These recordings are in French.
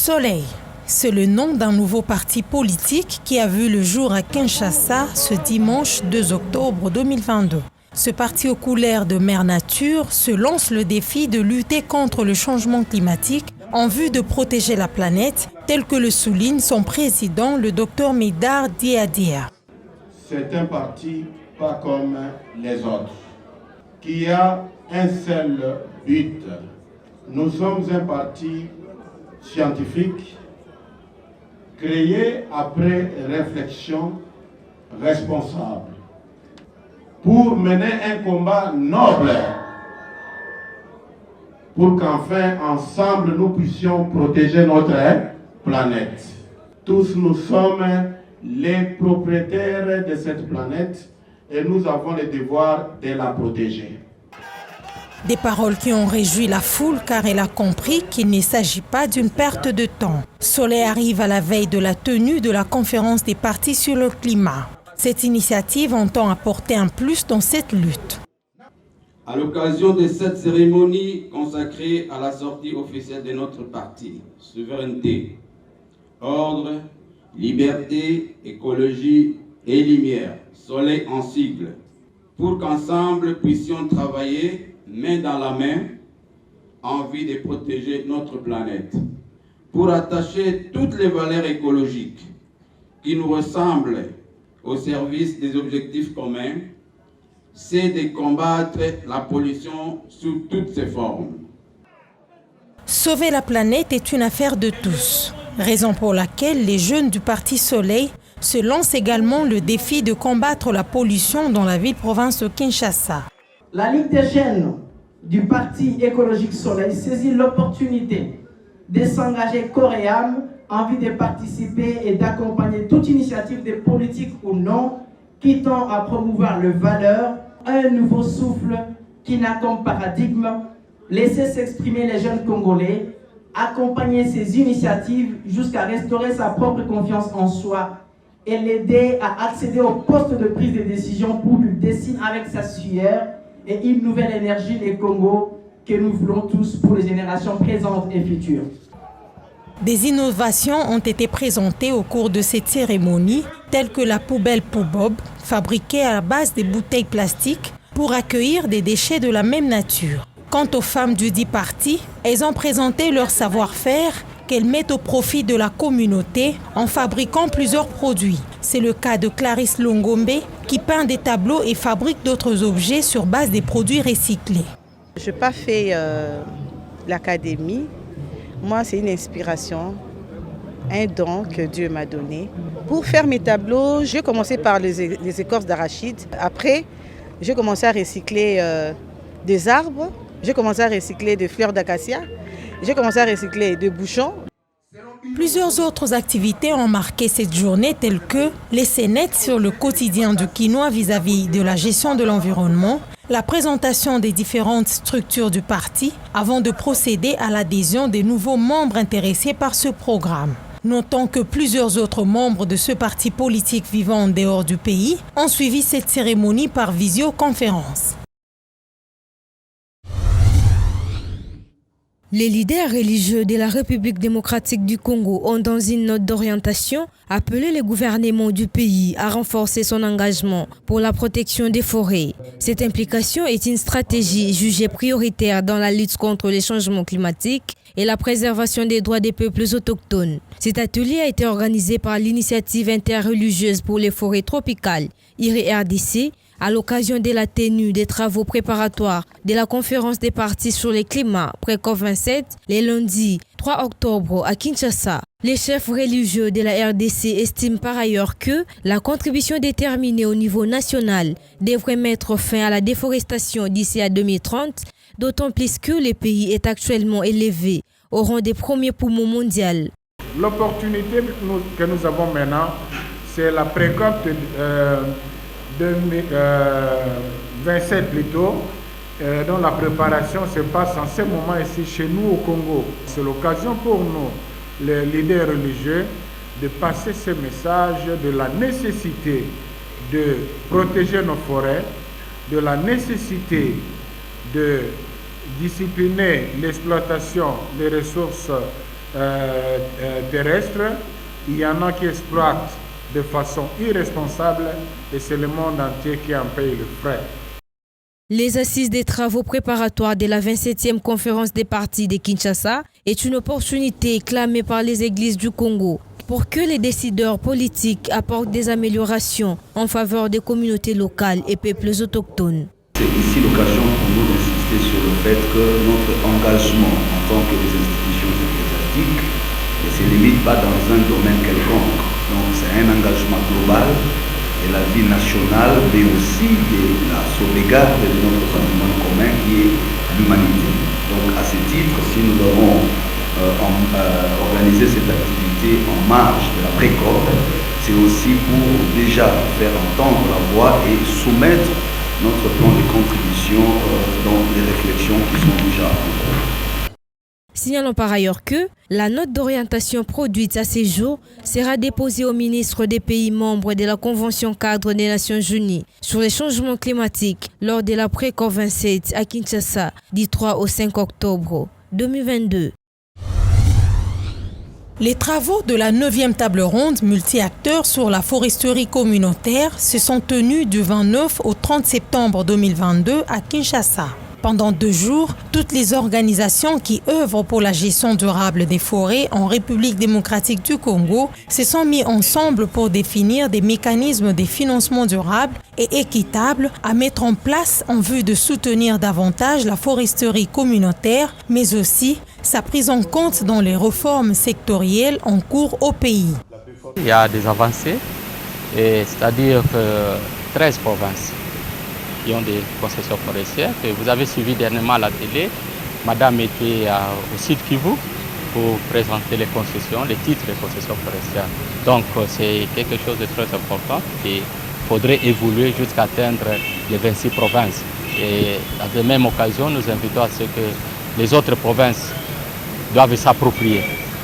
Soleil, c'est le nom d'un nouveau parti politique qui a vu le jour à Kinshasa ce dimanche 2 octobre 2022. Ce parti aux couleurs de Mère Nature se lance le défi de lutter contre le changement climatique en vue de protéger la planète, tel que le souligne son président, le Dr Médard Diadia. C'est un parti pas comme les autres, qui a un seul but. Nous sommes un parti scientifique, créé après réflexion responsable, pour mener un combat noble, pour qu'enfin, ensemble, nous puissions protéger notre planète. Tous nous sommes les propriétaires de cette planète et nous avons le devoir de la protéger. Des paroles qui ont réjoui la foule car elle a compris qu'il ne s'agit pas d'une perte de temps. Soleil arrive à la veille de la tenue de la conférence des partis sur le climat. Cette initiative entend apporter un plus dans cette lutte. À l'occasion de cette cérémonie consacrée à la sortie officielle de notre parti, Souveraineté, Ordre, Liberté, Écologie et Lumière, Soleil en sigle, pour qu'ensemble puissions travailler main dans la main en vue de protéger notre planète, pour attacher toutes les valeurs écologiques qui nous ressemblent au service des objectifs communs, c'est de combattre la pollution sous toutes ses formes. Sauver la planète est une affaire de tous, raison pour laquelle les jeunes du Parti Soleil se lancent également le défi de combattre la pollution dans la ville-province de Kinshasa. La Ligue des jeunes du Parti écologique Soleil saisit l'opportunité de s'engager corps et âme en vue de participer et d'accompagner toute initiative de politique ou non qui tend à promouvoir les valeurs, un nouveau souffle qui n'a comme paradigme laisser s'exprimer les jeunes Congolais, accompagner ces initiatives jusqu'à restaurer sa propre confiance en soi et l'aider à accéder au poste de prise de décision pour qu'il dessine avec sa sueur et une nouvelle énergie des Congo que nous voulons tous pour les générations présentes et futures. Des innovations ont été présentées au cours de cette cérémonie, telles que la poubelle Poubob, fabriquée à la base des bouteilles plastiques pour accueillir des déchets de la même nature. Quant aux femmes du dit parti, elles ont présenté leur savoir-faire qu'elles mettent au profit de la communauté en fabriquant plusieurs produits. C'est le cas de Clarisse Longombe qui peint des tableaux et fabrique d'autres objets sur base des produits recyclés. Je n'ai pas fait l'académie. Moi, c'est une inspiration, un don que Dieu m'a donné. Pour faire mes tableaux, j'ai commencé par les écorces d'arachide. Après, j'ai commencé à recycler des arbres. J'ai commencé à recycler des fleurs d'acacia. J'ai commencé à recycler des bouchons. Plusieurs autres activités ont marqué cette journée, telles que les scénettes sur le quotidien du Quinois vis-à-vis de la gestion de l'environnement, la présentation des différentes structures du parti avant de procéder à l'adhésion des nouveaux membres intéressés par ce programme. Notons que plusieurs autres membres de ce parti politique vivant en dehors du pays ont suivi cette cérémonie par visioconférence. Les leaders religieux de la République démocratique du Congo ont, dans une note d'orientation, appelé le gouvernement du pays à renforcer son engagement pour la protection des forêts. Cette implication est une stratégie jugée prioritaire dans la lutte contre les changements climatiques et la préservation des droits des peuples autochtones. Cet atelier a été organisé par l'Initiative interreligieuse pour les forêts tropicales, IRI-RDC, à l'occasion de la tenue des travaux préparatoires de la conférence des partis sur le climat pré-COP27 le lundi 3 octobre à Kinshasa. Les chefs religieux de la RDC estiment par ailleurs que la contribution déterminée au niveau national devrait mettre fin à la déforestation d'ici à 2030, d'autant plus que le pays est actuellement élevé au rang des premiers poumons mondiaux. L'opportunité que nous avons maintenant, c'est la pré-COP 2027 plutôt, dont la préparation se passe en ce moment ici chez nous au Congo. C'est l'occasion pour nous, les leaders religieux, de passer ce message de la nécessité de protéger nos forêts, de la nécessité de discipliner l'exploitation des ressources terrestres. Il y en a qui exploitent de façon irresponsable et c'est le monde entier qui en paye le frais. Les assises des travaux préparatoires de la 27e conférence des partis de Kinshasa est une opportunité clamée par les églises du Congo pour que les décideurs politiques apportent des améliorations en faveur des communautés locales et peuples autochtones. C'est ici l'occasion pour nous d'insister sur le fait que notre engagement en tant que des institutions ecclésiastiques ne se limite pas dans un domaine quelconque. Donc c'est un engagement global de la vie nationale, mais aussi de la sauvegarde de notre patrimoine commun qui est l'humanité. Donc à ce titre, si nous devons organiser cette activité en marge de la pré-COP, c'est aussi pour déjà faire entendre la voix et soumettre notre plan de contribution dans les réflexions qui sont déjà en cours. Signalons par ailleurs que la note d'orientation produite à ces jours sera déposée au ministre des pays membres de la Convention cadre des Nations Unies sur les changements climatiques lors de la pré-COP 27 à Kinshasa du 3 au 5 octobre 2022. Les travaux de la 9e table ronde multi-acteurs sur la foresterie communautaire se sont tenus du 29 au 30 septembre 2022 à Kinshasa. Pendant 2 jours, toutes les organisations qui œuvrent pour la gestion durable des forêts en République démocratique du Congo se sont mis ensemble pour définir des mécanismes de financement durable et équitable à mettre en place en vue de soutenir davantage la foresterie communautaire, mais aussi sa prise en compte dans les réformes sectorielles en cours au pays. Il y a des avancées, c'est-à-dire que 13 provinces qui ont des concessions forestières, que vous avez suivi dernièrement à la télé. Madame était au site Kivu pour présenter les concessions, les titres de concessions forestières. Donc c'est quelque chose de très important et il faudrait évoluer jusqu'à atteindre les 26 provinces. Et à la même occasion, nous invitons à ce que les autres provinces doivent s'approprier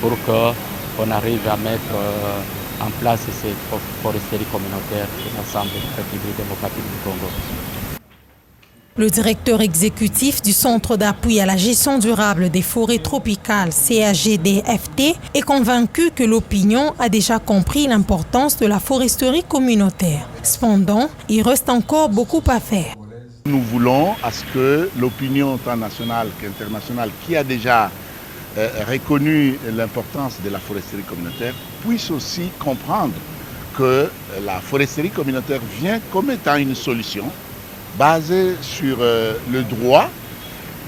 pour qu'on arrive à mettre en place cette foresterie communautaire de l'ensemble de la République démocratique du Congo. Le directeur exécutif du Centre d'appui à la gestion durable des forêts tropicales, CAGDFT, est convaincu que l'opinion a déjà compris l'importance de la foresterie communautaire. Cependant, il reste encore beaucoup à faire. Nous voulons à ce que l'opinion tant nationale qu'internationale, qui a déjà reconnu l'importance de la foresterie communautaire, puisse aussi comprendre que la foresterie communautaire vient comme étant une solution basée sur le droit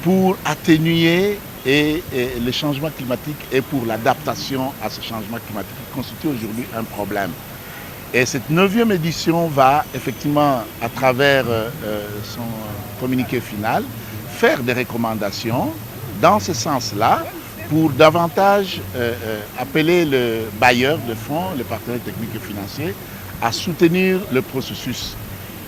pour atténuer les changements climatiques et pour l'adaptation à ce changement climatique qui constitue aujourd'hui un problème. Et cette 9e édition va effectivement, à travers son communiqué final, faire des recommandations dans ce sens-là pour davantage appeler le bailleur de fonds, les partenaires techniques et financiers, à soutenir le processus.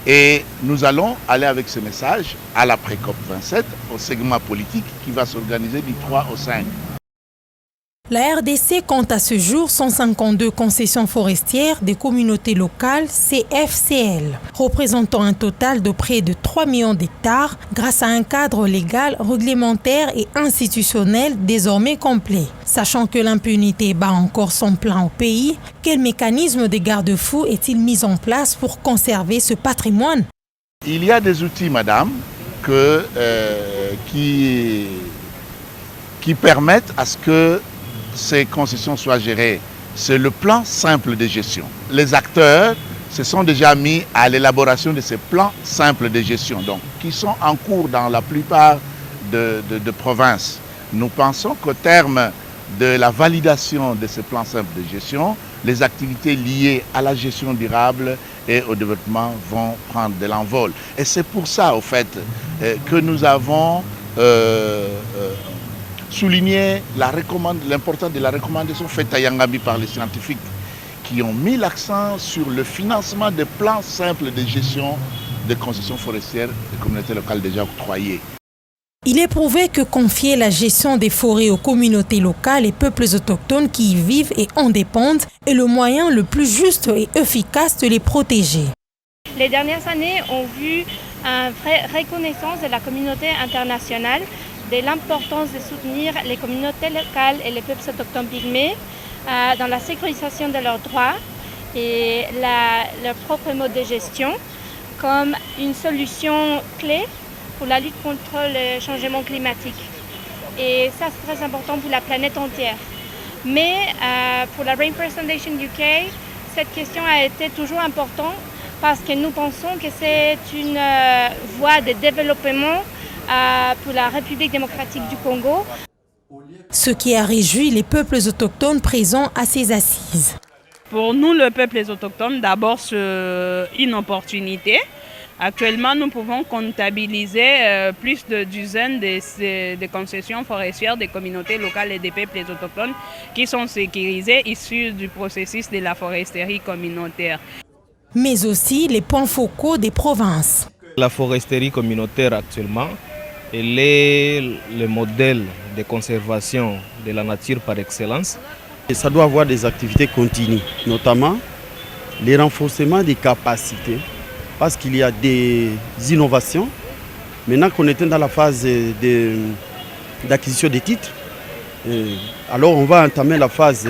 Et nous allons aller avec ce message à l'après-COP 27, au segment politique qui va s'organiser du 3 au 5. La RDC compte à ce jour 152 concessions forestières des communautés locales CFCL, représentant un total de près de 3 millions d'hectares grâce à un cadre légal, réglementaire et institutionnel désormais complet. Sachant que l'impunité bat encore son plein au pays, quel mécanisme de garde-fou est-il mis en place pour conserver ce patrimoine? Il y a des outils, madame, qui permettent à ce que ces concessions soient gérées. C'est le plan simple de gestion. Les acteurs se sont déjà mis à l'élaboration de ces plans simples de gestion, donc, qui sont en cours dans la plupart de provinces. Nous pensons qu'au terme de la validation de ces plans simples de gestion, les activités liées à la gestion durable et au développement vont prendre de l'envol. Et c'est pour ça, au fait, que nous avons souligné l'importance de la recommandation faite à Yangambi par les scientifiques qui ont mis l'accent sur le financement des plans simples de gestion des concessions forestières des communautés locales déjà octroyées. Il est prouvé que confier la gestion des forêts aux communautés locales et peuples autochtones qui y vivent et en dépendent est le moyen le plus juste et efficace de les protéger. Les dernières années ont vu une vraie reconnaissance de la communauté internationale de l'importance de soutenir les communautés locales et les peuples autochtones pygmées dans la sécurisation de leurs droits et leur propre mode de gestion comme une solution clé pour la lutte contre le changement climatique. Et ça, c'est très important pour la planète entière. Mais pour la Rainforest Foundation UK, cette question a été toujours importante parce que nous pensons que c'est une voie de développement pour la République démocratique du Congo. Ce qui a réjoui les peuples autochtones présents à ces assises. Pour nous, le peuple autochtone, d'abord, c'est une opportunité. Actuellement, nous pouvons comptabiliser plus de dizaines de concessions forestières des communautés locales et des peuples autochtones qui sont sécurisées issues du processus de la foresterie communautaire. Mais aussi les points focaux des provinces. La foresterie communautaire actuellement, elle est le modèle de conservation de la nature par excellence. Et ça doit avoir des activités continues, notamment les renforcements des capacités, parce qu'il y a des innovations. Maintenant qu'on est dans la phase d'acquisition des titres, alors on va entamer la phase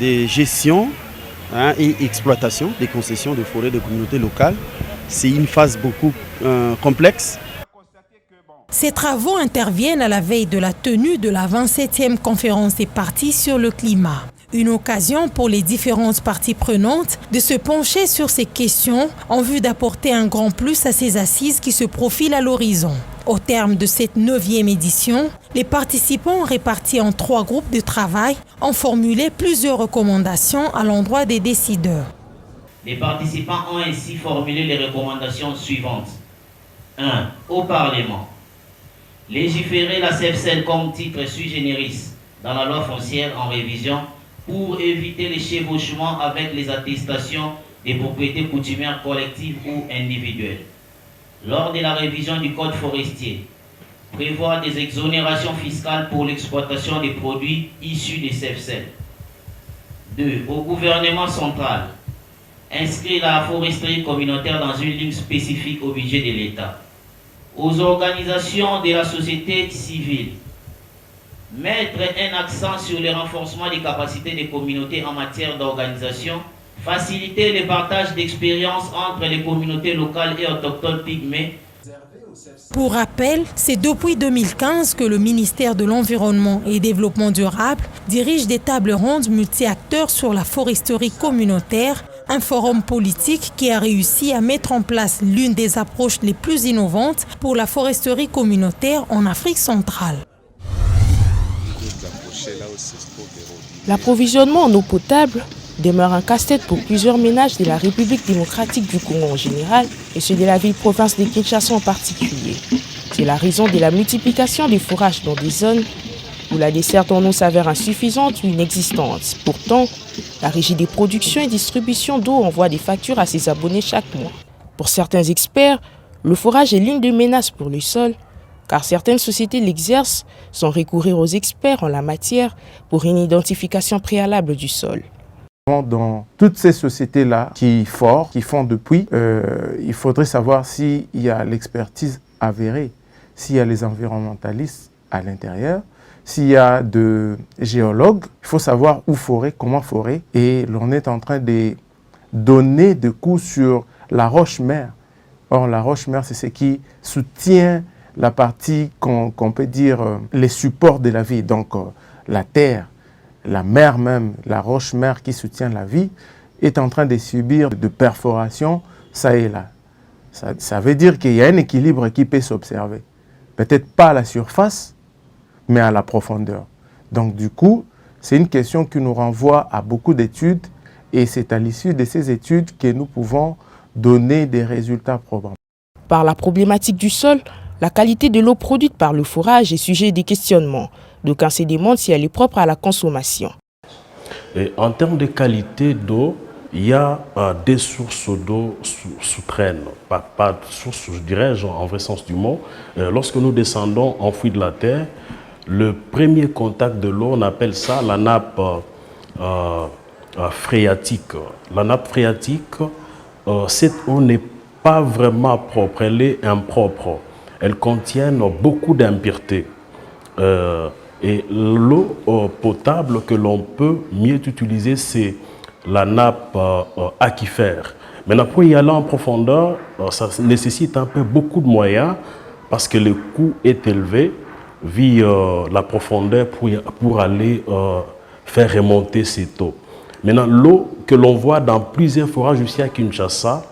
de gestion et exploitation des concessions de forêts de communautés locales. C'est une phase beaucoup complexe. Ces travaux interviennent à la veille de la tenue de la 27e conférence des parties sur le climat. Une occasion pour les différentes parties prenantes de se pencher sur ces questions en vue d'apporter un grand plus à ces assises qui se profilent à l'horizon. Au terme de cette 9e édition, les participants répartis en 3 groupes de travail ont formulé plusieurs recommandations à l'endroit des décideurs. Les participants ont ainsi formulé les recommandations suivantes. 1. Au Parlement. Légiférer la CFCL comme titre sui generis dans la loi foncière en révision pour éviter les chevauchements avec les attestations des propriétés coutumières collectives ou individuelles. Lors de la révision du code forestier, prévoir des exonérations fiscales pour l'exploitation des produits issus des CFCL. 2. Au gouvernement central, inscrire la foresterie communautaire dans une ligne spécifique au budget de l'État. Aux organisations de la société civile, mettre un accent sur le renforcement des capacités des communautés en matière d'organisation, faciliter le partage d'expériences entre les communautés locales et autochtones pygmées. Pour rappel, c'est depuis 2015 que le ministère de l'Environnement et du Développement durable dirige des tables rondes multi-acteurs sur la foresterie communautaire, un forum politique qui a réussi à mettre en place l'une des approches les plus innovantes pour la foresterie communautaire en Afrique centrale. L'approvisionnement en eau potable demeure un casse-tête pour plusieurs ménages de la République démocratique du Congo en général et ceux de la ville-province de Kinshasa en particulier. C'est la raison de la multiplication des forages dans des zones où la desserte en eau s'avère insuffisante ou inexistante. Pourtant, la Régie des productions et distributions d'eau envoie des factures à ses abonnés chaque mois. Pour certains experts, le forage est l'une des menaces pour le sol, car certaines sociétés l'exercent sans recourir aux experts en la matière pour une identification préalable du sol. Dans toutes ces sociétés-là qui font depuis, il faudrait savoir s'il y a l'expertise avérée, s'il y a les environnementalistes à l'intérieur, s'il y a de géologues, il faut savoir où forer, comment forer. Et l'on est en train de donner des coups sur la roche-mère. Or, la roche-mère, c'est ce qui soutient la partie qu'on peut dire les supports de la vie. Donc, la terre, la mer même, la roche-mère qui soutient la vie, est en train de subir de perforations, ça et là. Ça veut dire qu'il y a un équilibre qui peut s'observer. Peut-être pas à la surface, mais à la profondeur. Donc du coup, c'est une question qui nous renvoie à beaucoup d'études et c'est à l'issue de ces études que nous pouvons donner des résultats probants. Par la problématique du sol, la qualité de l'eau produite par le forage est sujet des questionnements. D'aucuns se demandent si elle est propre à la consommation. Et en termes de qualité d'eau, il y a des sources d'eau souterraines, pas de sources, je dirais, en vrai sens du mot. Lorsque nous descendons enfouis de la terre, le premier contact de l'eau, on appelle ça la nappe phréatique. La nappe phréatique, cette eau n'est pas vraiment propre, elle est impropre. Elle contient beaucoup d'impuretés. Et l'eau potable que l'on peut mieux utiliser, c'est la nappe aquifère. Maintenant, pour y aller en profondeur, ça nécessite beaucoup de moyens parce que le coût est élevé vu la profondeur pour aller faire remonter cette eau. Maintenant, l'eau que l'on voit dans plusieurs forages ici à Kinshasa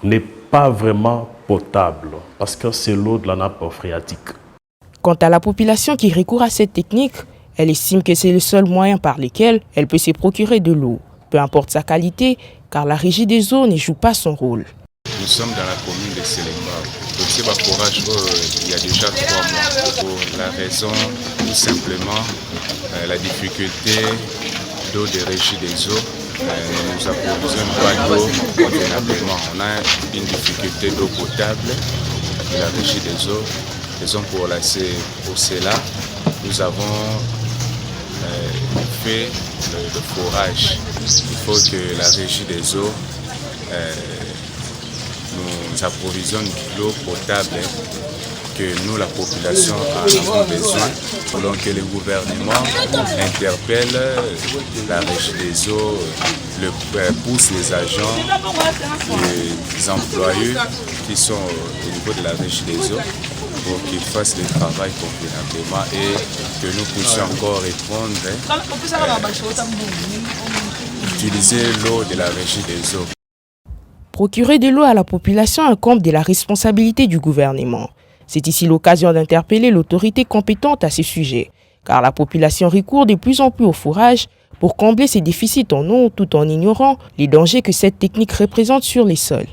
n'est pas vraiment potable parce que c'est l'eau de la nappe phréatique. Quant à la population qui recourt à cette technique, elle estime que c'est le seul moyen par lequel elle peut se procurer de l'eau, peu importe sa qualité, car la régie des eaux ne joue pas son rôle. Nous sommes dans la commune de Séléma. Le forage, il y a déjà 3 mois. Pour la raison, tout simplement, la difficulté d'eau de régie des eaux. Nous approvisionnons pas d'eau convenablement. On a une difficulté d'eau potable de la régie des eaux. Raison pour cela, nous avons fait le forage. Il faut que la régie des eaux nous approvisionne de l'eau potable que nous, la population, en avons besoin, selon que le gouvernement interpelle la régie des eaux, pousse les agents, les employés qui sont au niveau de la régie des eaux pour qu'ils fassent le travail convenablement et que nous puissions encore répondre, utiliser l'eau de la régie des eaux. Procurer de l'eau à la population incombe de la responsabilité du gouvernement. C'est ici l'occasion d'interpeller l'autorité compétente à ce sujet, car la population recourt de plus en plus au fourrage pour combler ses déficits en eau tout en ignorant les dangers que cette technique représente sur les sols.